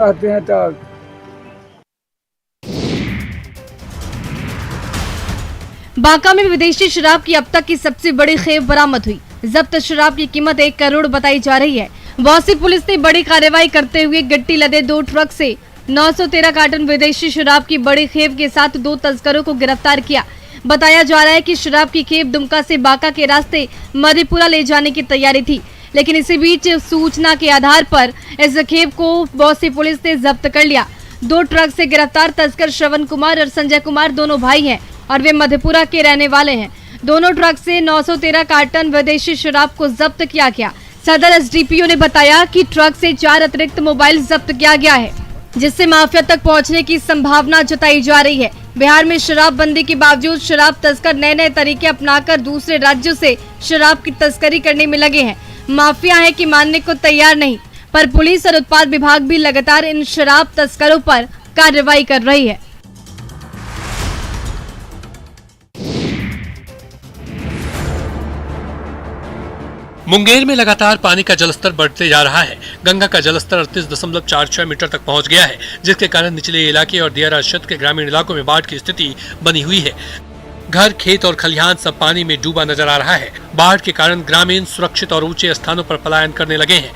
आते हैं तो बांका में विदेशी शराब की अब तक की सबसे बड़ी खेप बरामद हुई। जब्त शराब की कीमत 1 करोड़ बताई जा रही है। बौंसी पुलिस ने बड़ी कार्रवाई करते हुए गट्टी लदे 2 ट्रक से 913 कार्टन विदेशी शराब की बड़ी खेप के साथ 2 तस्करों को गिरफ्तार किया। बताया जा रहा है कि शराब की खेप दुमका से बांका के रास्ते मधेपुरा ले जाने की तैयारी थी, लेकिन इसी बीच सूचना के आधार पर इस खेप को बौंसी पुलिस ने जब्त कर लिया। 2 ट्रक से गिरफ्तार तस्कर श्रवण कुमार और संजय कुमार दोनों भाई हैं और वे मधेपुरा के रहने वाले हैं। दोनों ट्रक से 913 कार्टन विदेशी शराब को जब्त किया गया। सदर एसडीपीओ ने बताया कि ट्रक से 4 अतिरिक्त मोबाइल जब्त किया गया है, जिससे माफिया तक पहुंचने की संभावना जताई जा रही है। बिहार में शराबबंदी के बावजूद शराब तस्कर नए नए तरीके अपनाकर दूसरे राज्यों से शराब की तस्करी करने में लगे हैं। माफिया है कि मानने को तैयार नहीं, पर पुलिस और उत्पाद विभाग भी लगातार इन शराब तस्करों पर कार्रवाई कर रही है। मुंगेर में लगातार पानी का जलस्तर बढ़ते जा रहा है। गंगा का जलस्तर 38.46 मीटर तक पहुंच गया है, जिसके कारण निचले इलाके और दियारा क्षेत्र के ग्रामीण इलाकों में बाढ़ की स्थिति बनी हुई है। घर, खेत और खलिहान सब पानी में डूबा नजर आ रहा है। बाढ़ के कारण ग्रामीण सुरक्षित और ऊंचे स्थानों पर पलायन करने लगे हैं।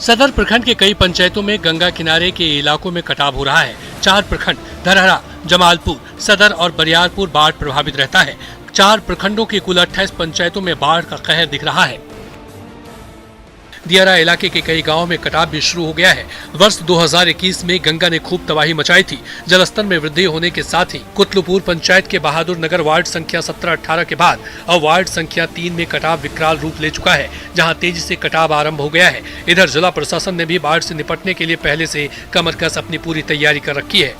सदर प्रखंड के कई पंचायतों में गंगा किनारे के इलाकों में कटाव हो रहा है। 4 प्रखंड धरहरा, जमालपुर, सदर और बरियारपुर बाढ़ प्रभावित रहता है। 4 प्रखंडों की कुल 28 पंचायतों में बाढ़ का कहर दिख रहा है। दियारा इलाके के कई गांवों में कटाव भी शुरू हो गया है। वर्ष 2021 में गंगा ने खूब तबाही मचाई थी। जलस्तर में वृद्धि होने के साथ ही कुतलुपुर पंचायत के बहादुर नगर वार्ड संख्या 17-18 के बाद अब वार्ड संख्या 3 में कटाव विकराल रूप ले चुका है, जहां तेजी से कटाव आरंभ हो गया है। इधर जिला प्रशासन ने भी बाढ़ से निपटने के लिए पहले से कमर कस अपनी पूरी तैयारी कर रखी है।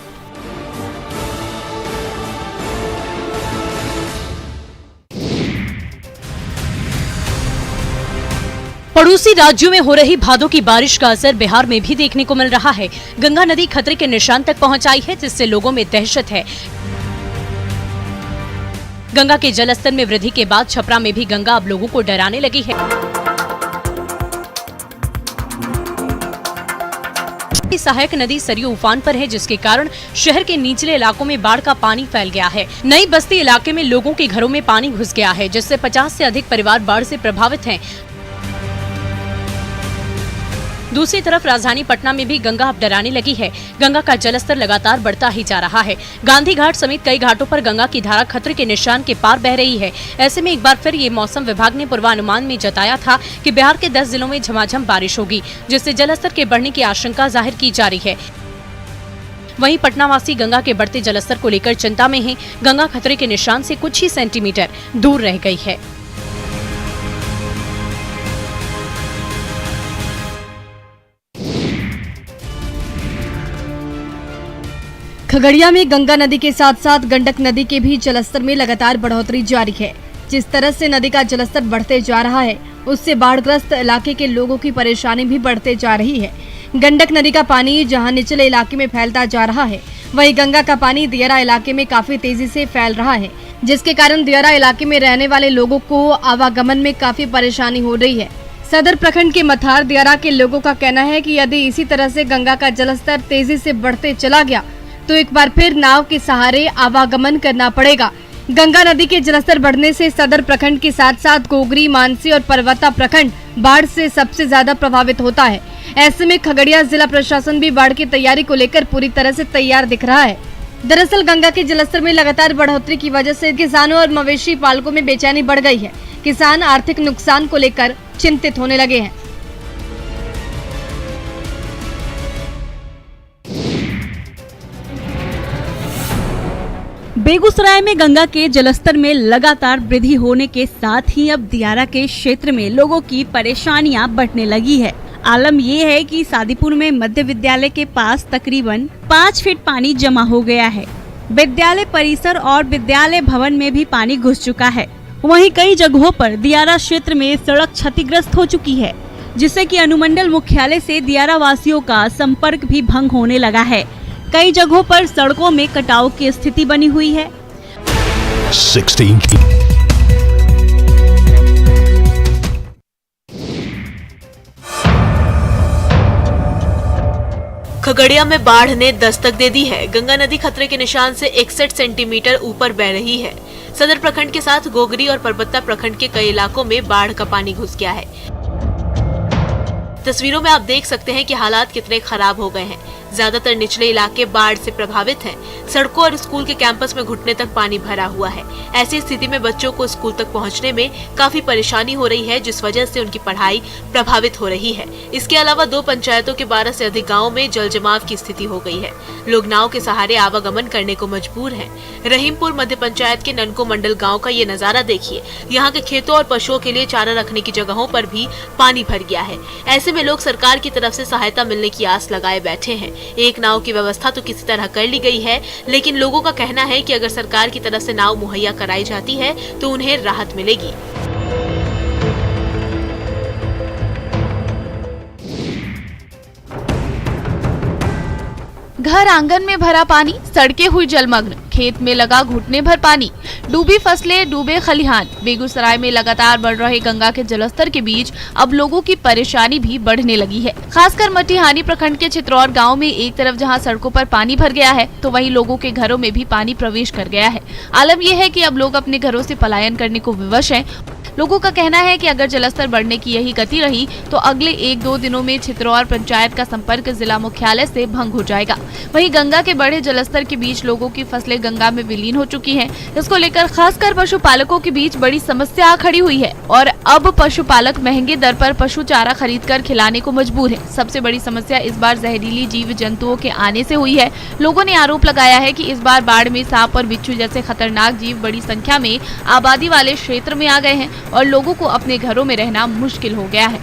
पड़ोसी राज्यों में हो रही भादों की बारिश का असर बिहार में भी देखने को मिल रहा है। गंगा नदी खतरे के निशान तक पहुंच आई है, जिससे लोगों में दहशत है। गंगा के जलस्तर में वृद्धि के बाद छपरा में भी गंगा अब लोगों को डराने लगी है। सहायक नदी सरयू उफान पर है, जिसके कारण शहर के निचले इलाकों में बाढ़ का पानी फैल गया है। नई बस्ती इलाके में लोगों के घरों में पानी घुस गया है, जिससे 50 से अधिक परिवार बाढ़ से प्रभावित हैं। दूसरी तरफ राजधानी पटना में भी गंगा अब डराने लगी है। गंगा का जलस्तर लगातार बढ़ता ही जा रहा है। गांधी घाट समेत कई घाटों पर गंगा की धारा खतरे के निशान के पार बह रही है। ऐसे में एक बार फिर ये मौसम विभाग ने पूर्वानुमान में जताया था कि बिहार के 10 जिलों में झमाझम बारिश होगी, जिससे जलस्तर के बढ़ने की आशंका जाहिर की जा रही है। वहीं पटनावासी गंगा के बढ़ते जलस्तर को लेकर चिंता में हैं। गंगा खतरे के निशान से कुछ ही सेंटीमीटर दूर रह गई है। खगड़िया में गंगा नदी के साथ साथ गंडक नदी के भी जलस्तर में लगातार बढ़ोतरी जारी है। जिस तरह से नदी का जलस्तर बढ़ते जा रहा है, उससे बाढ़ग्रस्त इलाके के लोगों की परेशानी भी बढ़ते जा रही है। गंडक नदी का पानी जहां निचले इलाके में फैलता जा रहा है, वहीं गंगा का पानी दियारा इलाके में काफी तेजी से फैल रहा है, जिसके कारण दियारा इलाके में रहने वाले लोगों को आवागमन में काफी परेशानी हो रही है। सदर प्रखंड के मथार दियारा के लोगों का कहना है कि यदि इसी तरह से गंगा का जलस्तर तेजी से बढ़ते चला गया तो एक बार फिर नाव के सहारे आवागमन करना पड़ेगा। गंगा नदी के जलस्तर बढ़ने से सदर प्रखंड के साथ साथ गोगरी, मानसी और पर्वता प्रखंड बाढ़ से सबसे ज्यादा प्रभावित होता है। ऐसे में खगड़िया जिला प्रशासन भी बाढ़ की तैयारी को लेकर पूरी तरह से तैयार दिख रहा है। दरअसल गंगा के जलस्तर में लगातार बढ़ोतरी की वजह से किसानों और मवेशी पालकों में बेचैनी बढ़ गई है। किसान आर्थिक नुकसान को लेकर चिंतित होने लगे हैं। बेगूसराय में गंगा के जलस्तर में लगातार वृद्धि होने के साथ ही अब दियारा के क्षेत्र में लोगों की परेशानियां बढ़ने लगी है। आलम ये है कि सादीपुर में मध्य विद्यालय के पास तकरीबन 5 फीट पानी जमा हो गया है। विद्यालय परिसर और विद्यालय भवन में भी पानी घुस चुका है। वहीं कई जगहों पर दियारा क्षेत्र में सड़क क्षतिग्रस्त हो चुकी है, जिससे कि अनुमंडल मुख्यालय से दियारा वासियों का संपर्क भी भंग होने लगा है। कई जगहों पर सड़कों में कटाव की स्थिति बनी हुई है। 16 खगड़िया में बाढ़ ने दस्तक दे दी है। गंगा नदी खतरे के निशान से 61 सेंटीमीटर ऊपर बह रही है। सदर प्रखंड के साथ गोगरी और परबत्ता प्रखंड के कई इलाकों में बाढ़ का पानी घुस गया है। तस्वीरों में आप देख सकते हैं कि हालात कितने खराब हो गए हैं। ज्यादातर निचले इलाके बाढ़ से प्रभावित हैं। सड़कों और स्कूल के कैंपस में घुटने तक पानी भरा हुआ है। ऐसी स्थिति में बच्चों को स्कूल तक पहुंचने में काफी परेशानी हो रही है, जिस वजह से उनकी पढ़ाई प्रभावित हो रही है। इसके अलावा 2 पंचायतों के 12 से अधिक गाँव में जल जमाव की स्थिति हो गई है। लोग नाव के सहारे आवागमन करने को मजबूर हैं। रहीमपुर मध्य पंचायत के ननको मंडल गाँव का ये नजारा देखिए। यहाँ के खेतों और पशुओं के लिए चारा रखने की जगहों पर भी पानी भर गया है। ऐसे में लोग सरकार की तरफ से सहायता मिलने की आस लगाए बैठे हैं। एक नाव की व्यवस्था तो किसी तरह कर ली गई है, लेकिन लोगों का कहना है कि अगर सरकार की तरफ से नाव मुहैया कराई जाती है तो उन्हें राहत मिलेगी। घर आंगन में भरा पानी, सड़कें हुई जलमग्न, खेत में लगा घुटने भर पानी, डूबी फसलें, डूबे खलिहान। बेगूसराय में लगातार बढ़ रहे गंगा के जलस्तर के बीच अब लोगों की परेशानी भी बढ़ने लगी है। खासकर मटिहानी प्रखंड के चित्रौर गांव में एक तरफ जहां सड़कों पर पानी भर गया है, तो वहीं लोगों के घरों में भी पानी प्रवेश कर गया है। आलम यह है कि अब लोग अपने घरों से पलायन करने को विवश हैं। लोगों का कहना है कि अगर जलस्तर बढ़ने की यही गति रही तो अगले 1-2 दिनों में चित्रौर पंचायत का संपर्क जिला मुख्यालय से भंग हो जाएगा। वहीं गंगा के बढ़े जलस्तर के बीच लोगों की फसलें गंगा में विलीन हो चुकी हैं। इसको लेकर खासकर पशुपालकों के बीच बड़ी समस्या खड़ी हुई है और अब पशुपालक महंगे दर पर पशु चारा खरीदकर खिलाने को मजबूर है। सबसे बड़ी समस्या इस बार जहरीली जीव जंतुओं के आने से हुई है। लोगों ने आरोप लगाया है कि इस बार बाढ़ में सांप और बिच्छू जैसे खतरनाक जीव बड़ी संख्या में आबादी वाले क्षेत्र में आ गए हैं और लोगों को अपने घरों में रहना मुश्किल हो गया है।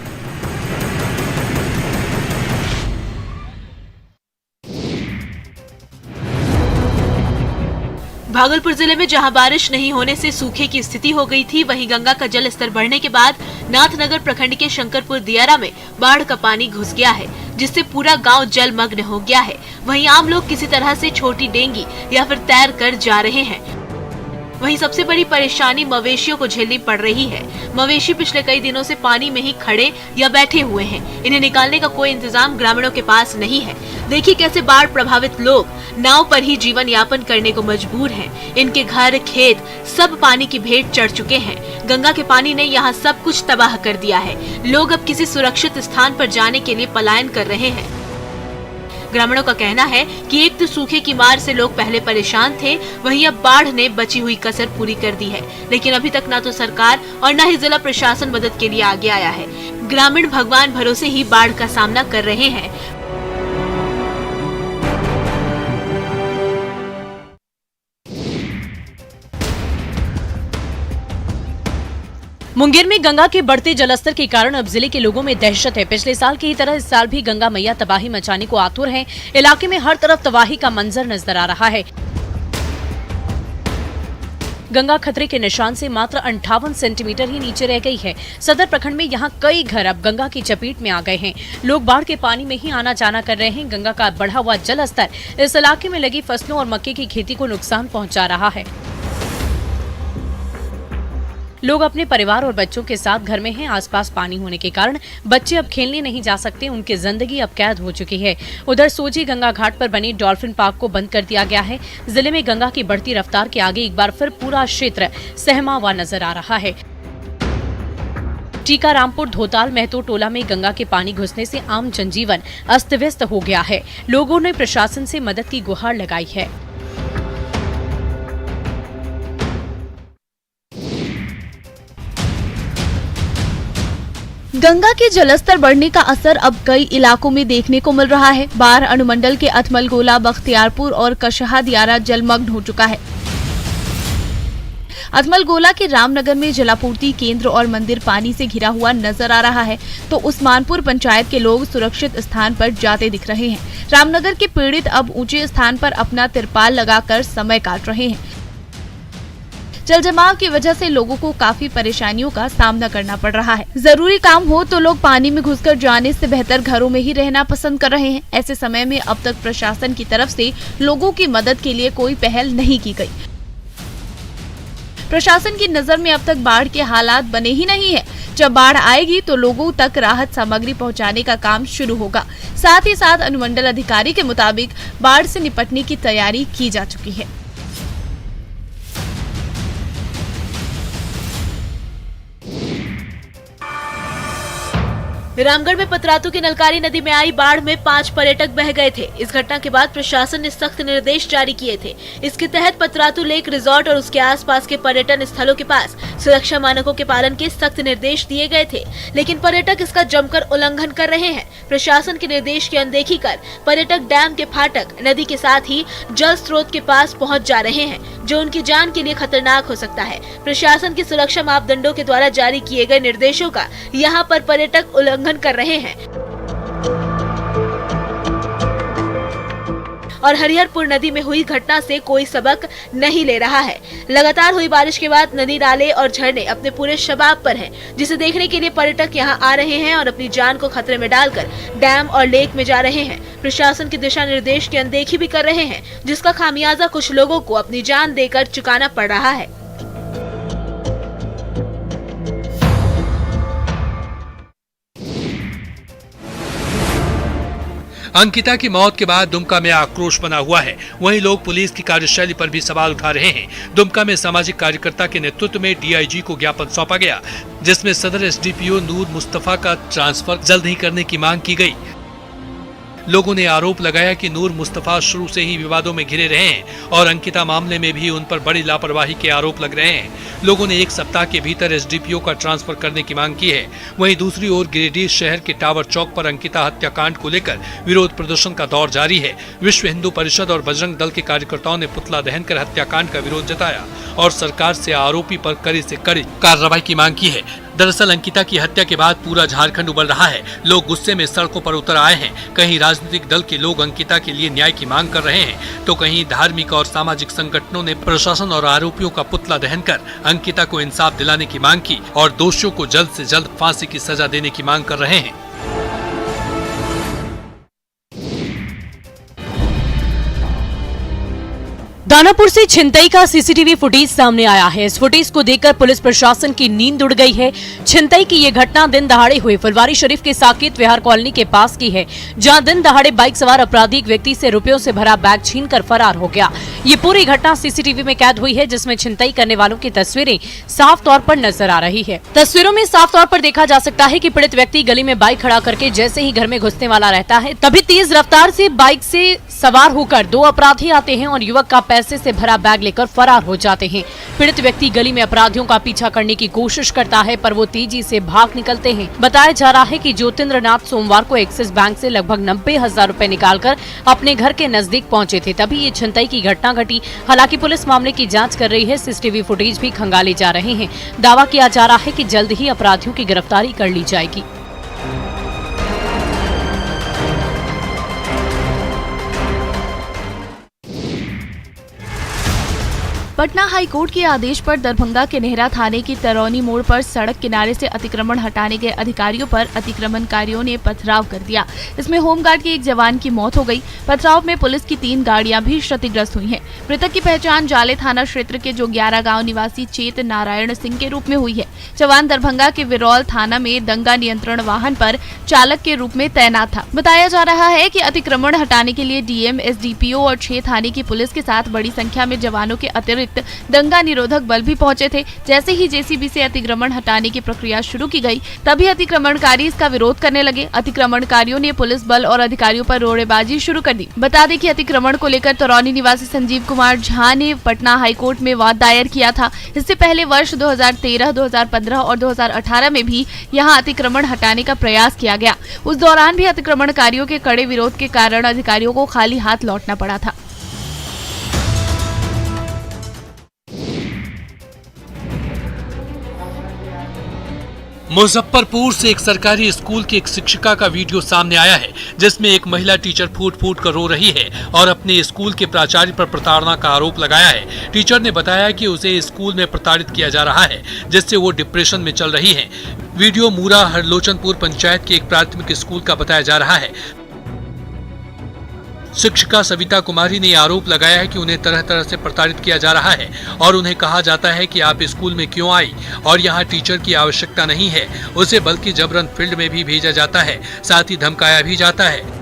भागलपुर जिले में जहां बारिश नहीं होने से सूखे की स्थिति हो गई थी, वहीं गंगा का जल स्तर बढ़ने के बाद नाथनगर प्रखंड के शंकरपुर दियारा में बाढ़ का पानी घुस गया है, जिससे पूरा गांव जलमग्न हो गया है। वहीं आम लोग किसी तरह से छोटी डेंगी या फिर तैर कर जा रहे हैं। वहीं सबसे बड़ी परेशानी मवेशियों को झेलनी पड़ रही है। मवेशी पिछले कई दिनों से पानी में ही खड़े या बैठे हुए हैं। इन्हें निकालने का कोई इंतजाम ग्रामीणों के पास नहीं है। देखिए कैसे बाढ़ प्रभावित लोग नाव पर ही जीवन यापन करने को मजबूर हैं। इनके घर, खेत सब पानी की भेंट चढ़ चुके हैं। गंगा के पानी ने यहाँ सब कुछ तबाह कर दिया है। लोग अब किसी सुरक्षित स्थान पर जाने के लिए पलायन कर रहे हैं। ग्रामीणों का कहना है कि एक तो सूखे की मार से लोग पहले परेशान थे, वहीं अब बाढ़ ने बची हुई कसर पूरी कर दी है। लेकिन अभी तक ना तो सरकार और न ही जिला प्रशासन मदद के लिए आगे आया है। ग्रामीण भगवान भरोसे ही बाढ़ का सामना कर रहे हैं। मुंगेर में गंगा के बढ़ते जलस्तर के कारण अब जिले के लोगों में दहशत है। पिछले साल की ही तरह इस साल भी गंगा मैया तबाही मचाने को आतुर हैं। इलाके में हर तरफ तबाही का मंजर नजर आ रहा है। गंगा खतरे के निशान से मात्र 58 सेंटीमीटर ही नीचे रह गई है। सदर प्रखंड में यहाँ कई घर अब गंगा की चपेट में आ गए हैं। लोग बाढ़ के पानी में ही आना जाना कर रहे हैं। गंगा का बढ़ा हुआ जल स्तर इस इलाके में लगी फसलों और मक्के की खेती को नुकसान पहुंचा रहा है। लोग अपने परिवार और बच्चों के साथ घर में हैं। आसपास पानी होने के कारण बच्चे अब खेलने नहीं जा सकते। उनकी जिंदगी अब कैद हो चुकी है। उधर सोजी गंगा घाट पर बने डॉल्फिन पार्क को बंद कर दिया गया है। जिले में गंगा की बढ़ती रफ्तार के आगे एक बार फिर पूरा क्षेत्र सहमा हुआ नजर आ रहा है। टीकारामपुर धोताल महतो टोला में गंगा के पानी घुसने से आम जनजीवन अस्त व्यस्त हो गया है। लोगों ने प्रशासन से मदद की गुहार लगाई है। गंगा के जलस्तर बढ़ने का असर अब कई इलाकों में देखने को मिल रहा है। बार अनुमंडल के अथमलगोला, बख्तियारपुर और कशहा दियारा जलमग्न हो चुका है। अथमलगोला के रामनगर में जलापूर्ति केंद्र और मंदिर पानी से घिरा हुआ नजर आ रहा है, तो उस्मानपुर पंचायत के लोग सुरक्षित स्थान पर जाते दिख रहे हैं। रामनगर के पीड़ित अब ऊंचे स्थान पर अपना तिरपाल लगाकर समय काट रहे हैं। जल जमाव की वजह से लोगों को काफी परेशानियों का सामना करना पड़ रहा है। जरूरी काम हो तो लोग पानी में घुसकर जाने से बेहतर घरों में ही रहना पसंद कर रहे हैं। ऐसे समय में अब तक प्रशासन की तरफ से लोगों की मदद के लिए कोई पहल नहीं की गई। प्रशासन की नजर में अब तक बाढ़ के हालात बने ही नहीं है। जब बाढ़ आएगी तो लोगों तक राहत सामग्री पहुंचाने का काम शुरू होगा। साथ ही साथ अनुमंडल अधिकारी के मुताबिक बाढ़ से निपटने की तैयारी की जा चुकी है। रामगढ़ में पतरातू की नलकारी नदी में आई बाढ़ में 5 पर्यटक बह गए थे। इस घटना के बाद प्रशासन ने सख्त निर्देश जारी किए थे। इसके तहत पतरातू लेक रिजॉर्ट और उसके आसपास के पर्यटन स्थलों के पास सुरक्षा मानकों के पालन के सख्त निर्देश दिए गए थे, लेकिन पर्यटक इसका जमकर उल्लंघन कर रहे हैं। प्रशासन के निर्देश की अनदेखी कर पर्यटक डैम के फाटक, नदी के साथ ही जल स्रोत के पास पहुँच जा रहे हैं, जो उनकी जान के लिए खतरनाक हो सकता है। प्रशासन की सुरक्षा मापदंडों के द्वारा जारी किए गए निर्देशों का यहाँ पर पर्यटक उल्लंघन कर रहे हैं और हरिहरपुर नदी में हुई घटना से कोई सबक नहीं ले रहा है। लगातार हुई बारिश के बाद नदी, नाले और झरने अपने पूरे शबाब पर हैं, जिसे देखने के लिए पर्यटक यहां आ रहे हैं और अपनी जान को खतरे में डालकर डैम और लेक में जा रहे हैं। प्रशासन के दिशा निर्देश की अनदेखी भी कर रहे हैं, जिसका खामियाजा कुछ लोगों को अपनी जान देकर चुकाना पड़ रहा है। अंकिता की मौत के बाद दुमका में आक्रोश बना हुआ है। वहीं लोग पुलिस की कार्यशैली पर भी सवाल उठा रहे हैं। दुमका में सामाजिक कार्यकर्ता के नेतृत्व में डीआईजी को ज्ञापन सौंपा गया, जिसमें सदर एसडीपीओ नूर मुस्तफा का ट्रांसफर जल्द ही करने की मांग की गई। लोगों ने आरोप लगाया कि नूर मुस्तफा शुरू से ही विवादों में घिरे रहे हैं और अंकिता मामले में भी उन पर बड़ी लापरवाही के आरोप लग रहे हैं। लोगों ने 1 सप्ताह के भीतर एसडीपीओ का ट्रांसफर करने की मांग की है। वहीं दूसरी ओर गिरिडीह शहर के टावर चौक पर अंकिता हत्याकांड को लेकर विरोध प्रदर्शन का दौर जारी है। विश्व हिंदू परिषद और बजरंग दल के कार्यकर्ताओं ने पुतला दहन कर हत्याकांड का विरोध जताया और सरकार से आरोपी पर कड़ी से कड़ी कार्रवाई की मांग की है। दरअसल अंकिता की हत्या के बाद पूरा झारखंड उबल रहा है। लोग गुस्से में सड़कों पर उतर आए हैं। कहीं राजनीतिक दल के लोग अंकिता के लिए न्याय की मांग कर रहे हैं, तो कहीं धार्मिक और सामाजिक संगठनों ने प्रशासन और आरोपियों का पुतला दहन कर अंकिता को इंसाफ दिलाने की मांग की और दोषियों को जल्द से जल्द फांसी की सजा देने की मांग कर रहे हैं। दानापुर से छिनतई का सीसीटीवी फुटेज सामने आया है। इस फुटेज को देखकर पुलिस प्रशासन की नींद उड़ गई है। छिनतई की ये घटना दिन दहाड़े हुए फुलवारी शरीफ के साकेत विहार कॉलोनी के पास की है, जहां दिन दहाड़े बाइक सवार अपराधी एक व्यक्ति से रुपयों से भरा बैग छीनकर फरार हो गया। ये पूरी घटना सीसीटीवी में कैद हुई है, जिसमें छिनतई करने वालों की तस्वीरें साफ तौर पर नजर आ रही है। तस्वीरों में साफ तौर पर देखा जा सकता है कि पीड़ित व्यक्ति गली में बाइक खड़ा करके जैसे ही घर में घुसने वाला रहता है, तभी तेज रफ्तार से बाइक से सवार होकर 2 अपराधी आते हैं और युवक का पैसे से भरा बैग लेकर फरार हो जाते हैं। पीड़ित व्यक्ति गली में अपराधियों का पीछा करने की कोशिश करता है, पर वो तेजी से भाग निकलते हैं। बताया जा रहा है कि ज्योतिंद्र नाथ सोमवार को एक्सिस बैंक से लगभग 90,000 रुपए निकालकर अपने घर के नजदीक पहुंचे थे, तभी ये छिनतई की घटना घटी। हालांकि पुलिस मामले की जांच कर रही है। सीसीटीवी फुटेज भी खंगाले जा रहे हैं। दावा किया जा रहा है कि जल्द ही अपराधियों की गिरफ्तारी कर ली जाएगी। पटना हाईकोर्ट के आदेश पर दरभंगा के नेहरा थाने की तरौनी मोड़ पर सड़क किनारे से अतिक्रमण हटाने गए अधिकारियों पर अतिक्रमणकारियों ने पथराव कर दिया। इसमें होमगार्ड के एक जवान की मौत हो गई। पथराव में पुलिस की 3 गाड़ियां भी क्षतिग्रस्त हुई हैं। मृतक की पहचान जाले थाना क्षेत्र के जो 11 गांव निवासी चेत नारायण सिंह के रूप में हुई है। जवान दरभंगा के विरौल थाना में दंगा नियंत्रण वाहन पर चालक के रूप में तैनात था। बताया जा रहा है कि अतिक्रमण हटाने के लिए डीएम, एसडीपीओ और 6 थाने की पुलिस के साथ बड़ी संख्या में जवानों के अतिरिक्त दंगा निरोधक बल भी पहुंचे थे। जैसे ही जेसीबी से अतिक्रमण हटाने की प्रक्रिया शुरू की गई, तभी अतिक्रमणकारी इसका विरोध करने लगे। अतिक्रमणकारियों ने पुलिस बल और अधिकारियों पर रोड़ेबाजी शुरू कर दी। बता दें कि अतिक्रमण को लेकर तरौनी निवासी संजीव कुमार झा ने पटना हाईकोर्ट में वाद दायर किया था। इससे पहले वर्ष 2013, 2015 और 2018 में भी यहां अतिक्रमण हटाने का प्रयास किया गया। उस दौरान भी अतिक्रमणकारियों के कड़े विरोध के कारण अधिकारियों को खाली हाथ लौटना पड़ा था। मुजफ्फरपुर से एक सरकारी स्कूल की एक शिक्षिका का वीडियो सामने आया है, जिसमें एक महिला टीचर फूट फूट कर रो रही है और अपने स्कूल के प्राचार्य पर प्रताड़ना का आरोप लगाया है। टीचर ने बताया कि उसे स्कूल में प्रताड़ित किया जा रहा है, जिससे वो डिप्रेशन में चल रही है। वीडियो मूरा हरलोचनपुर पंचायत के एक प्राथमिक स्कूल का बताया जा रहा है। शिक्षिका सविता कुमारी ने आरोप लगाया है कि उन्हें तरह तरह से प्रताड़ित किया जा रहा है और उन्हें कहा जाता है कि आप स्कूल में क्यों आई और यहाँ टीचर की आवश्यकता नहीं है। उसे बल्कि जबरन फील्ड में भी भेजा जाता है, साथ ही धमकाया भी जाता है।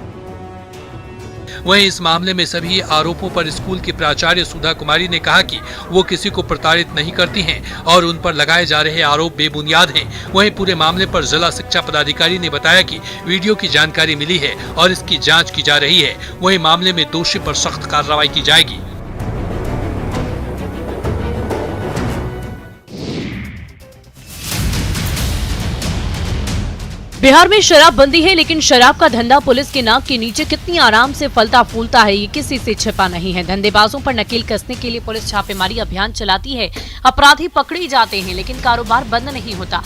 वहीं इस मामले में सभी आरोपों पर स्कूल की प्राचार्य सुधा कुमारी ने कहा कि वो किसी को प्रताड़ित नहीं करती हैं और उन पर लगाए जा रहे आरोप बेबुनियाद हैं। वहीं पूरे मामले पर जिला शिक्षा पदाधिकारी ने बताया कि वीडियो की जानकारी मिली है और इसकी जांच की जा रही है। वहीं मामले में दोषी पर सख्त कार्रवाई की जाएगी। बिहार में शराबबंदी है, लेकिन शराब का धंधा पुलिस के नाक के नीचे कितनी आराम से फलता फूलता है, ये किसी से छिपा नहीं है। धंधेबाजों पर नकेल कसने के लिए पुलिस छापेमारी अभियान चलाती है। अपराधी पकड़े जाते हैं, लेकिन कारोबार बंद नहीं होता।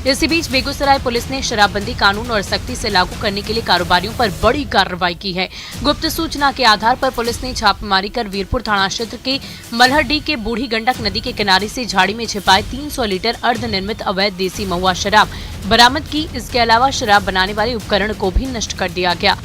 इसी बीच बेगूसराय पुलिस ने शराबबंदी कानून और सख्ती से लागू करने के लिए कारोबारियों पर बड़ी कार्रवाई की है। गुप्त सूचना के आधार पर पुलिस ने छापेमारी कर वीरपुर थाना क्षेत्र के मल्हरडी के बूढ़ी गंडक नदी के किनारे से झाड़ी में छिपाए 300 लीटर अर्धनिर्मित अवैध देसी महुआ शराब बरामद की। इसके अलावा शराब बनाने वाले उपकरण को भी नष्ट कर दिया गया।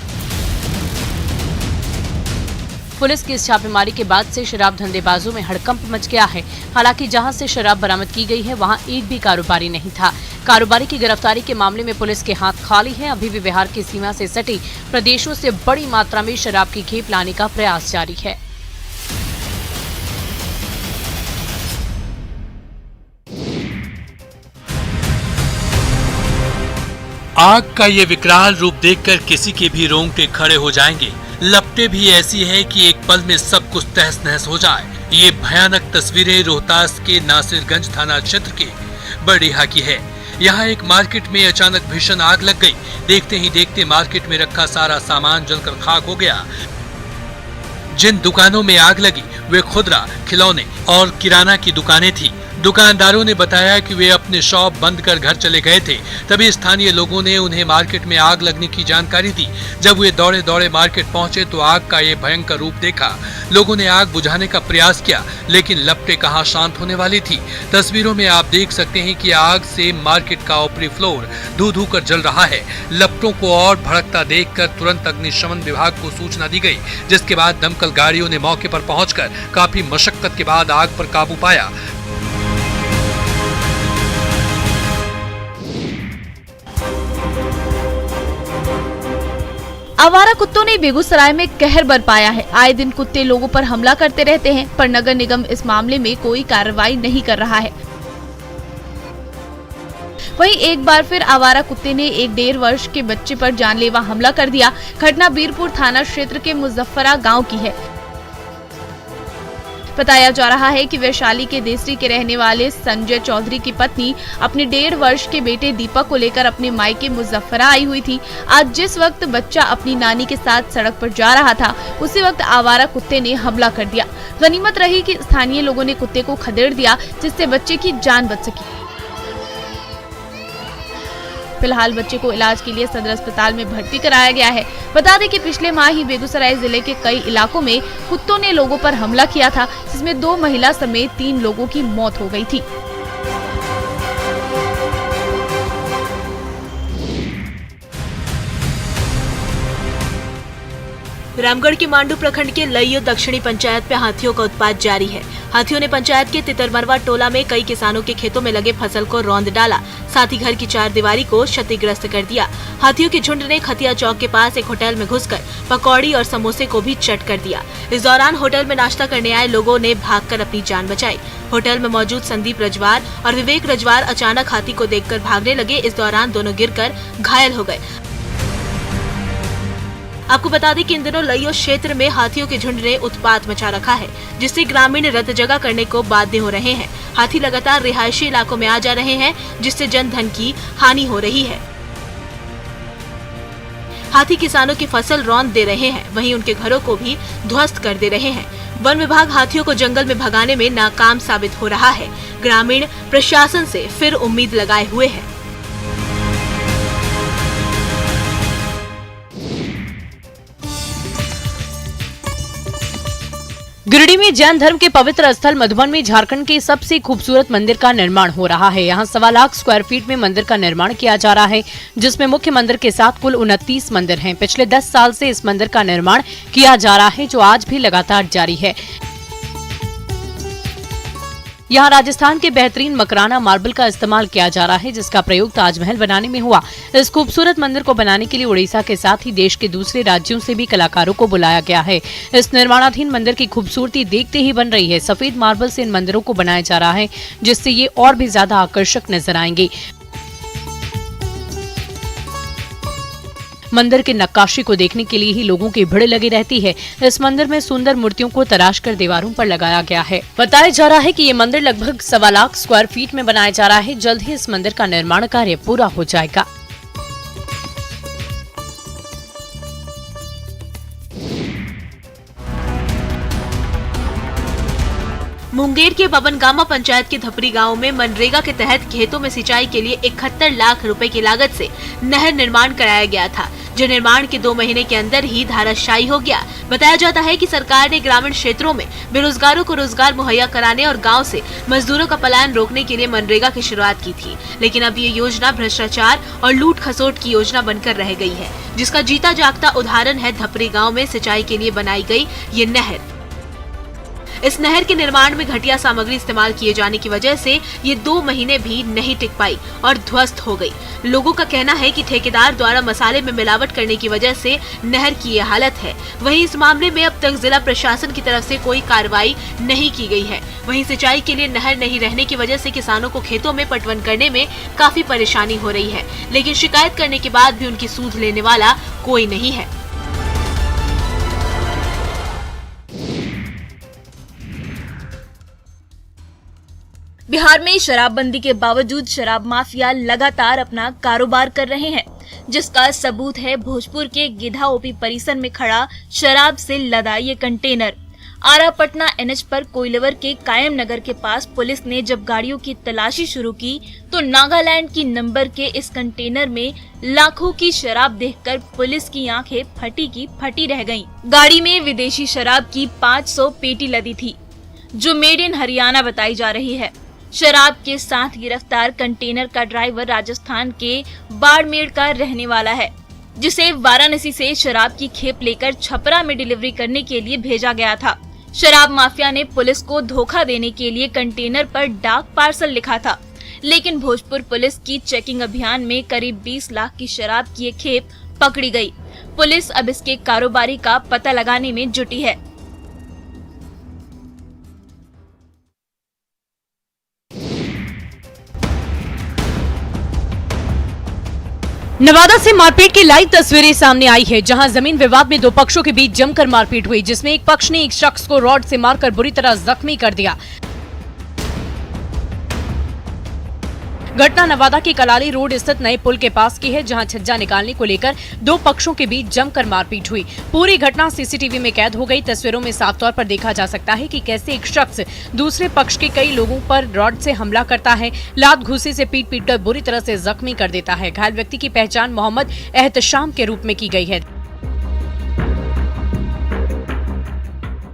पुलिस की इस छापेमारी के बाद से शराब धंधेबाजों में हड़कंप मच गया है। हालांकि जहां से शराब बरामद की गई है, वहां एक भी कारोबारी नहीं था। कारोबारी की गिरफ्तारी के मामले में पुलिस के हाथ खाली हैं। अभी भी बिहार की सीमा से सटी प्रदेशों से बड़ी मात्रा में शराब की खेप लाने का प्रयास जारी है। आग का ये विकराल रूप देखकर किसी के भी रोंगटे खड़े हो जाएंगे। लपटें भी ऐसी है कि एक पल में सब कुछ तहस नहस हो जाए। ये भयानक तस्वीरें रोहतास के नासिरगंज थाना क्षेत्र के बड़ीहा की है। यहाँ एक मार्केट में अचानक भीषण आग लग गई। देखते ही देखते मार्केट में रखा सारा सामान जलकर खाक हो गया। जिन दुकानों में आग लगी वे खुदरा, खिलौने और किराना की दुकानें थी। दुकानदारों ने बताया कि वे अपने शॉप बंद कर घर चले गए थे। तभी स्थानीय लोगों ने उन्हें मार्केट में आग लगने की जानकारी दी। जब वे दौड़े दौड़े मार्केट पहुंचे तो आग का ये भयंकर रूप देखा। लोगों ने आग बुझाने का प्रयास किया, लेकिन लपटें कहां शांत होने वाली थी। तस्वीरों में आप देख सकते हैं कि आग से मार्केट का ऊपरी फ्लोर धू-धू कर जल रहा है। लपटों को और भड़कता देखकर तुरंत अग्निशमन विभाग को सूचना दी गई, जिसके बाद दमकल गाड़ियों ने मौके पर पहुंचकर काफी मशक्कत के बाद आग पर काबू पाया। आवारा कुत्तों ने बेगूसराय में कहर बरपाया है। आए दिन कुत्ते लोगों पर हमला करते रहते हैं, पर नगर निगम इस मामले में कोई कार्रवाई नहीं कर रहा है। वहीं एक बार फिर आवारा कुत्ते ने एक 1.5 वर्ष के बच्चे पर जानलेवा हमला कर दिया। घटना बीरपुर थाना क्षेत्र के मुजफ्फरा गांव की है। बताया जा रहा है कि वैशाली के देसरी के रहने वाले संजय चौधरी की पत्नी अपने 1.5 वर्ष के बेटे दीपक को लेकर अपने मायके मुजफ्फरा आई हुई थी। आज जिस वक्त बच्चा अपनी नानी के साथ सड़क पर जा रहा था, उसी वक्त आवारा कुत्ते ने हमला कर दिया। गनीमत रही कि स्थानीय लोगों ने कुत्ते को खदेड़ दिया, जिससे बच्चे की जान बच सकी। फिलहाल बच्चे को इलाज के लिए सदर अस्पताल में भर्ती कराया गया है। बता दें कि पिछले माह ही बेगूसराय जिले के कई इलाकों में कुत्तों ने लोगों पर हमला किया था, जिसमें 2 महिला समेत 3 लोगों की मौत हो गई थी। रामगढ़ के मांडू प्रखंड के लइयो दक्षिणी पंचायत पे हाथियों का उत्पात जारी है। हाथियों ने पंचायत के तितरमरवा टोला में कई किसानों के खेतों में लगे फसल को रौंद डाला, साथ ही घर की 4 दीवारी को क्षतिग्रस्त कर दिया। हाथियों के झुंड ने खतिया चौक के पास एक होटल में घुसकर पकौड़ी और समोसे को भी चट कर दिया। इस दौरान होटल में नाश्ता करने आए लोगों ने भागकर अपनी जान बचाई। होटल में मौजूद संदीप रजवार और विवेक रजवार अचानक हाथी को देखकर भागने लगे। इस दौरान दोनों गिरकर घायल हो गए। आपको बता दें कि इन दिनों लइयो क्षेत्र में हाथियों के झुंड ने उत्पात मचा रखा है, जिससे ग्रामीण रत जगह करने को बाध्य हो रहे हैं। हाथी लगातार रिहायशी इलाकों में आ जा रहे हैं, जिससे जन धन की हानि हो रही है। हाथी किसानों की फसल रौंद दे रहे हैं, वहीं उनके घरों को भी ध्वस्त कर दे रहे हैं। वन विभाग हाथियों को जंगल में भगाने में नाकाम साबित हो रहा है। ग्रामीण प्रशासन से फिर उम्मीद लगाए हुए हैं। गिरिडीह में जैन धर्म के पवित्र स्थल मधुबन में झारखंड के सबसे खूबसूरत मंदिर का निर्माण हो रहा है। यहाँ 1.25 लाख स्क्वायर फीट में मंदिर का निर्माण किया जा रहा है, जिसमें मुख्य मंदिर के साथ कुल 29 मंदिर हैं। पिछले 10 साल से इस मंदिर का निर्माण किया जा रहा है, जो आज भी लगातार जारी है। यहाँ राजस्थान के बेहतरीन मकराना मार्बल का इस्तेमाल किया जा रहा है, जिसका प्रयोग ताजमहल बनाने में हुआ। इस खूबसूरत मंदिर को बनाने के लिए उड़ीसा के साथ ही देश के दूसरे राज्यों से भी कलाकारों को बुलाया गया है। इस निर्माणाधीन मंदिर की खूबसूरती देखते ही बन रही है। सफेद मार्बल से इन मंदिरों को बनाया जा रहा है, जिससे ये और भी ज्यादा आकर्षक नजर आएंगे। मंदिर की नक्काशी को देखने के लिए ही लोगों की भीड़ लगी रहती है। इस मंदिर में सुंदर मूर्तियों को तराशकर दीवारों पर लगाया गया है। बताया जा रहा है कि ये मंदिर लगभग 1.25 लाख स्क्वायर फीट में बनाया जा रहा है। जल्द ही इस मंदिर का निर्माण कार्य पूरा हो जाएगा। मुंगेर के बबनगामा पंचायत के धपरी गांव में मनरेगा के तहत खेतों में सिंचाई के लिए 71 लाख रुपए की लागत से नहर निर्माण कराया गया था, जो निर्माण के 2 महीने के अंदर ही धराशायी हो गया। बताया जाता है कि सरकार ने ग्रामीण क्षेत्रों में बेरोजगारों को रोजगार मुहैया कराने और गांव से मजदूरों का पलायन रोकने के लिए मनरेगा की शुरुआत की थी, लेकिन अब ये योजना भ्रष्टाचार और लूट खसोट की योजना बनकर रह गई है, जिसका जीता जागता उदाहरण है धपरी गाँव में सिंचाई के लिए बनाई गई ये नहर। इस नहर के निर्माण में घटिया सामग्री इस्तेमाल किए जाने की वजह से ये 2 महीने भी नहीं टिक पाई और ध्वस्त हो गई। लोगों का कहना है कि ठेकेदार द्वारा मसाले में मिलावट करने की वजह से नहर की ये हालत है। वहीं इस मामले में अब तक जिला प्रशासन की तरफ से कोई कार्रवाई नहीं की गई है। वहीं सिंचाई के लिए नहर नहीं रहने की वजह से किसानों को खेतों में पटवन करने में काफी परेशानी हो रही है, लेकिन शिकायत करने के बाद भी उनकी सूध लेने वाला कोई नहीं है। बिहार में शराबबंदी के बावजूद शराब माफिया लगातार अपना कारोबार कर रहे हैं, जिसका सबूत है भोजपुर के गिधा ओपी परिसर में खड़ा शराब से लदा ये कंटेनर। आरा पटना एनएच पर कोइलवर के कायम नगर के पास पुलिस ने जब गाड़ियों की तलाशी शुरू की तो नागालैंड की नंबर के इस कंटेनर में लाखों की शराब देखकर पुलिस की आंखें फटी की फटी रह गईं। गाड़ी में विदेशी शराब की 500 पेटी लदी थी, जो मेड इन हरियाणा बताई जा रही है। शराब के साथ गिरफ्तार कंटेनर का ड्राइवर राजस्थान के बाड़मेर का रहने वाला है, जिसे वाराणसी से शराब की खेप लेकर छपरा में डिलीवरी करने के लिए भेजा गया था। शराब माफिया ने पुलिस को धोखा देने के लिए कंटेनर पर डाक पार्सल लिखा था, लेकिन भोजपुर पुलिस की चेकिंग अभियान में करीब 20 लाख की शराब की एक खेप पकड़ी गई। पुलिस अब इसके कारोबारी का पता लगाने में जुटी है। नवादा से मारपीट की लाइव तस्वीरें सामने आई है, जहां जमीन विवाद में 2 पक्षों के बीच जमकर मारपीट हुई, जिसमें एक पक्ष ने एक शख्स को रॉड से मारकर बुरी तरह जख्मी कर दिया। घटना नवादा के कलाली रोड स्थित नए पुल के पास की है, जहां छज्जा निकालने को लेकर 2 पक्षों के बीच जमकर मारपीट हुई। पूरी घटना सीसीटीवी में कैद हो गई। तस्वीरों में साफ तौर पर देखा जा सकता है कि कैसे एक शख्स दूसरे पक्ष के कई लोगों पर रॉड से हमला करता है, लात घुसी से पीट कर बुरी तरह से जख्मी कर देता है। घायल व्यक्ति की पहचान मोहम्मद एहतशाम के रूप में की गई है।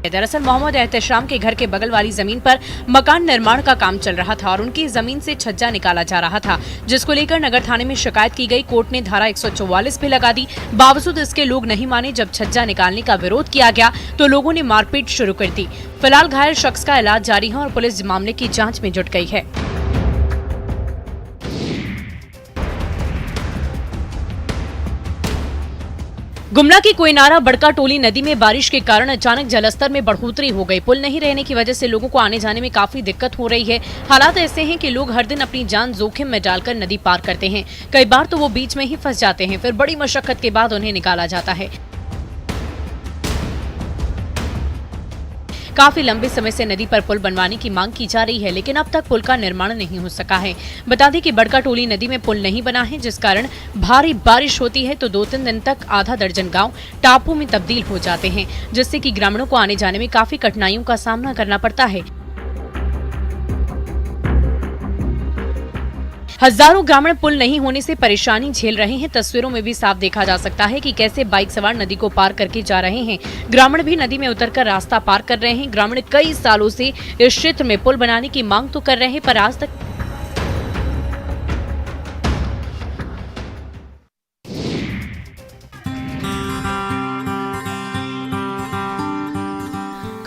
दरअसल मोहम्मद एहतशाम के घर के बगल वाली जमीन पर मकान निर्माण का काम चल रहा था और उनकी जमीन से छज्जा निकाला जा रहा था, जिसको लेकर नगर थाने में शिकायत की गई। कोर्ट ने धारा 144 भी लगा दी। बावजूद इसके लोग नहीं माने। जब छज्जा निकालने का विरोध किया गया तो लोगों ने मारपीट शुरू कर दी। फिलहाल घायल शख्स का इलाज जारी है और पुलिस मामले की जाँच में जुट गई है। गुमला की कोयनारा बड़का टोली नदी में बारिश के कारण अचानक जलस्तर में बढ़ोतरी हो गई। पुल नहीं रहने की वजह से लोगों को आने जाने में काफी दिक्कत हो रही है। हालात ऐसे हैं कि लोग हर दिन अपनी जान जोखिम में डालकर नदी पार करते हैं। कई बार तो वो बीच में ही फंस जाते हैं, फिर बड़ी मशक्कत के बाद उन्हें निकाला जाता है। काफी लंबे समय से नदी पर पुल बनवाने की मांग की जा रही है, लेकिन अब तक पुल का निर्माण नहीं हो सका है। बता दें कि बड़का टोली नदी में पुल नहीं बना है, जिस कारण भारी बारिश होती है तो 2-3 दिन तक आधा दर्जन गांव टापू में तब्दील हो जाते हैं, जिससे कि ग्रामीणों को आने जाने में काफी कठिनाइयों का सामना करना पड़ता है। हजारों ग्रामीण पुल नहीं होने से परेशानी झेल रहे हैं। तस्वीरों में भी साफ देखा जा सकता है कि कैसे बाइक सवार नदी को पार करके जा रहे हैं। ग्रामीण भी नदी में उतरकर रास्ता पार कर रहे हैं। ग्रामीण कई सालों से इस क्षेत्र में पुल बनाने की मांग तो कर रहे हैं, पर आज तक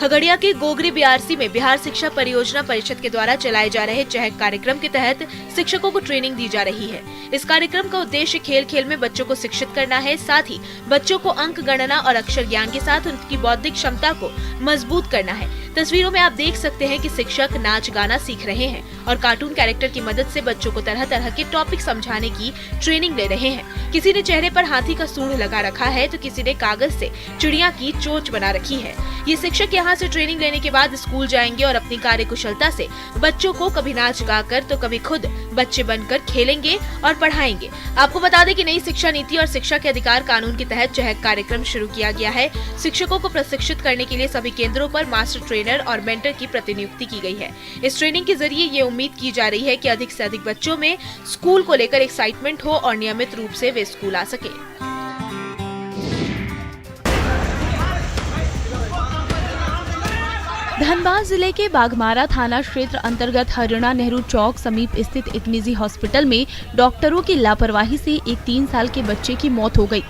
खगड़िया के गोगरी बीआरसी में बिहार शिक्षा परियोजना परिषद के द्वारा चलाए जा रहे चहक कार्यक्रम के तहत शिक्षकों को ट्रेनिंग दी जा रही है। इस कार्यक्रम का उद्देश्य खेल खेल में बच्चों को शिक्षित करना है, साथ ही बच्चों को अंक गणना और अक्षर ज्ञान के साथ उनकी बौद्धिक क्षमता को मजबूत करना है। तस्वीरों में आप देख सकते हैं कि शिक्षक नाच गाना सीख रहे हैं और कार्टून कैरेक्टर की मदद से बच्चों को तरह तरह के टॉपिक समझाने की ट्रेनिंग ले रहे हैं। किसी ने चेहरे पर हाथी का सूंड लगा रखा है तो किसी ने कागज से चिड़िया की चोंच बना रखी है। ये शिक्षक यहाँ से ट्रेनिंग लेने के बाद स्कूल जाएंगे और अपनी कार्यकुशलता से बच्चों को कभी नाच गाकर तो कभी खुद बच्चे बनकर खेलेंगे और पढ़ाएंगे। आपको बता दें कि नई शिक्षा नीति और शिक्षा के अधिकार कानून के तहत चहक कार्यक्रम शुरू किया गया है। शिक्षकों को प्रशिक्षित करने के लिए सभी केंद्रों पर मास्टर ट्रेनर और मेंटर की प्रतिनियुक्ति की गई है। इस ट्रेनिंग के जरिए ये उम्मीद की जा रही है कि अधिक से अधिक बच्चों में स्कूल को लेकर एक्साइटमेंट हो और नियमित रूप से वे स्कूल आ सके। धनबाद जिले के बाघमारा थाना क्षेत्र अंतर्गत हरियाणा नेहरू चौक समीप स्थित एक निजी हॉस्पिटल में डॉक्टरों की लापरवाही से एक 3 साल के बच्चे की मौत हो गई।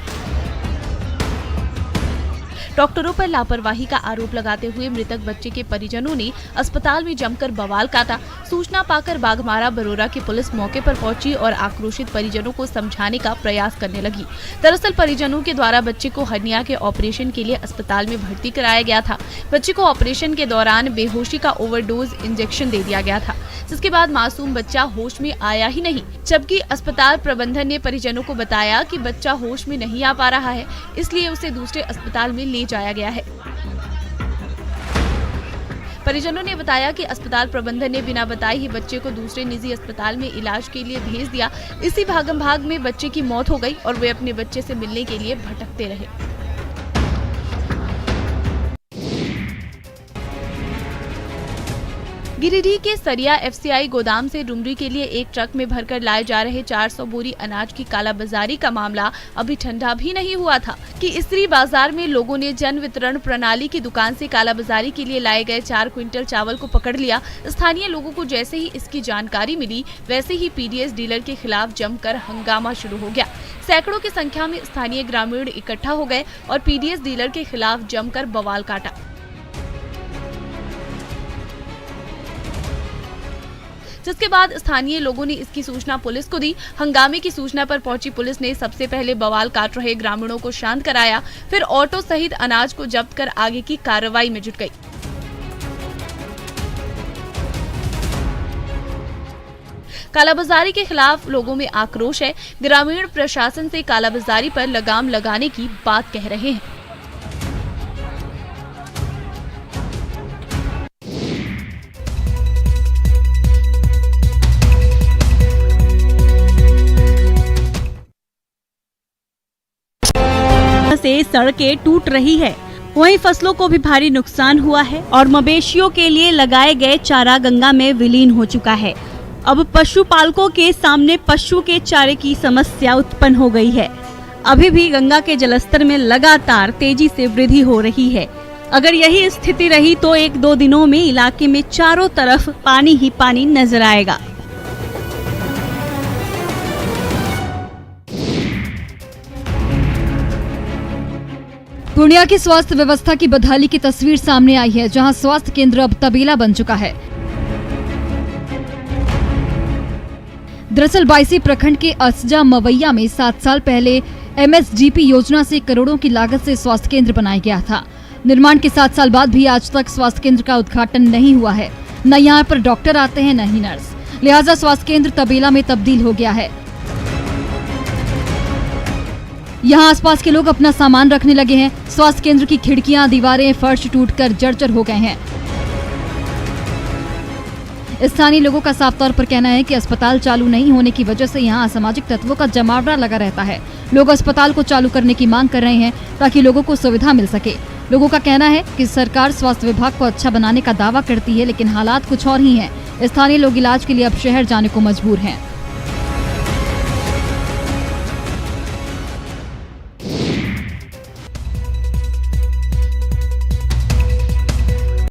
डॉक्टरों पर लापरवाही का आरोप लगाते हुए मृतक बच्चे के परिजनों ने अस्पताल में जमकर बवाल काटा। सूचना पाकर बाघमारा बरोरा की पुलिस मौके पर पहुंची और आक्रोशित परिजनों को समझाने का प्रयास करने लगी। दरअसल परिजनों के द्वारा बच्चे को हर्निया के ऑपरेशन के लिए अस्पताल में भर्ती कराया गया था। बच्चे को ऑपरेशन के दौरान बेहोशी का ओवरडोज इंजेक्शन दे दिया गया था, जिसके बाद मासूम बच्चा होश में आया ही नहीं। जबकि अस्पताल प्रबंधन ने परिजनों को बताया कि बच्चा होश में नहीं आ पा रहा है, इसलिए उसे दूसरे अस्पताल में ले जाया गया है। परिजनों ने बताया कि अस्पताल प्रबंधन ने बिना बताए ही बच्चे को दूसरे निजी अस्पताल में इलाज के लिए भेज दिया। इसी भागम भाग में बच्चे की मौत हो गई और वे अपने बच्चे से मिलने के लिए भटकते रहे। गिरिडीह के सरिया एफसीआई गोदाम से डुमरी के लिए एक ट्रक में भरकर लाए जा रहे 400 बोरी अनाज की कालाबाजारी का मामला अभी ठंडा भी नहीं हुआ था कि इसरी बाजार में लोगों ने जन वितरण प्रणाली की दुकान से कालाबाजारी के लिए लाए गए 4 क्विंटल चावल को पकड़ लिया। स्थानीय लोगों को जैसे ही इसकी जानकारी मिली, वैसे ही पीडीएस डीलर के खिलाफ जमकर हंगामा शुरू हो गया। सैकड़ों की संख्या में स्थानीय ग्रामीण इकट्ठा हो गए और पीडीएस डीलर के खिलाफ जमकर बवाल काटा। जिसके बाद स्थानीय लोगों ने इसकी सूचना पुलिस को दी। हंगामे की सूचना पर पहुंची पुलिस ने सबसे पहले बवाल काट रहे ग्रामीणों को शांत कराया, फिर ऑटो सहित अनाज को जब्त कर आगे की कार्रवाई में जुट गई। कालाबाजारी के खिलाफ लोगों में आक्रोश है। ग्रामीण प्रशासन से कालाबाजारी पर लगाम लगाने की बात कह रहे हैं। से सड़कें टूट रही है, वहीं फसलों को भी भारी नुकसान हुआ है और मवेशियों के लिए लगाए गए चारा गंगा में विलीन हो चुका है। अब पशुपालकों के सामने पशु के चारे की समस्या उत्पन्न हो गई है। अभी भी गंगा के जलस्तर में लगातार तेजी से वृद्धि हो रही है। अगर यही स्थिति रही तो 1-2 दिनों में इलाके में चारों तरफ पानी ही पानी नजर आएगा। पूर्णिया की स्वास्थ्य व्यवस्था की बदहाली की तस्वीर सामने आई है, जहां स्वास्थ्य केंद्र अब तबेला बन चुका है। दरअसल 22 प्रखंड के असजा मवैया में 7 साल पहले एमएसजीपी योजना से करोड़ों की लागत से स्वास्थ्य केंद्र बनाया गया था। निर्माण के 7 साल बाद भी आज तक स्वास्थ्य केंद्र का उद्घाटन नहीं हुआ है। न यहाँ पर डॉक्टर आते हैं, न ही नर्स। लिहाजा स्वास्थ्य केंद्र तबेला में तब्दील हो गया है। यहाँ आसपास के लोग अपना सामान रखने लगे हैं। स्वास्थ्य केंद्र की खिड़कियां, दीवारें, फर्श टूटकर जर्जर हो गए हैं। स्थानीय लोगों का साफ तौर पर कहना है कि अस्पताल चालू नहीं होने की वजह से यहाँ असामाजिक तत्वों का जमावड़ा लगा रहता है। लोग अस्पताल को चालू करने की मांग कर रहे हैं ताकि लोगों को सुविधा मिल सके। लोगों का कहना है कि सरकार स्वास्थ्य विभाग को अच्छा बनाने का दावा करती है, लेकिन हालात कुछ और ही हैं। स्थानीय लोग इलाज के लिए अब शहर जाने को मजबूर हैं।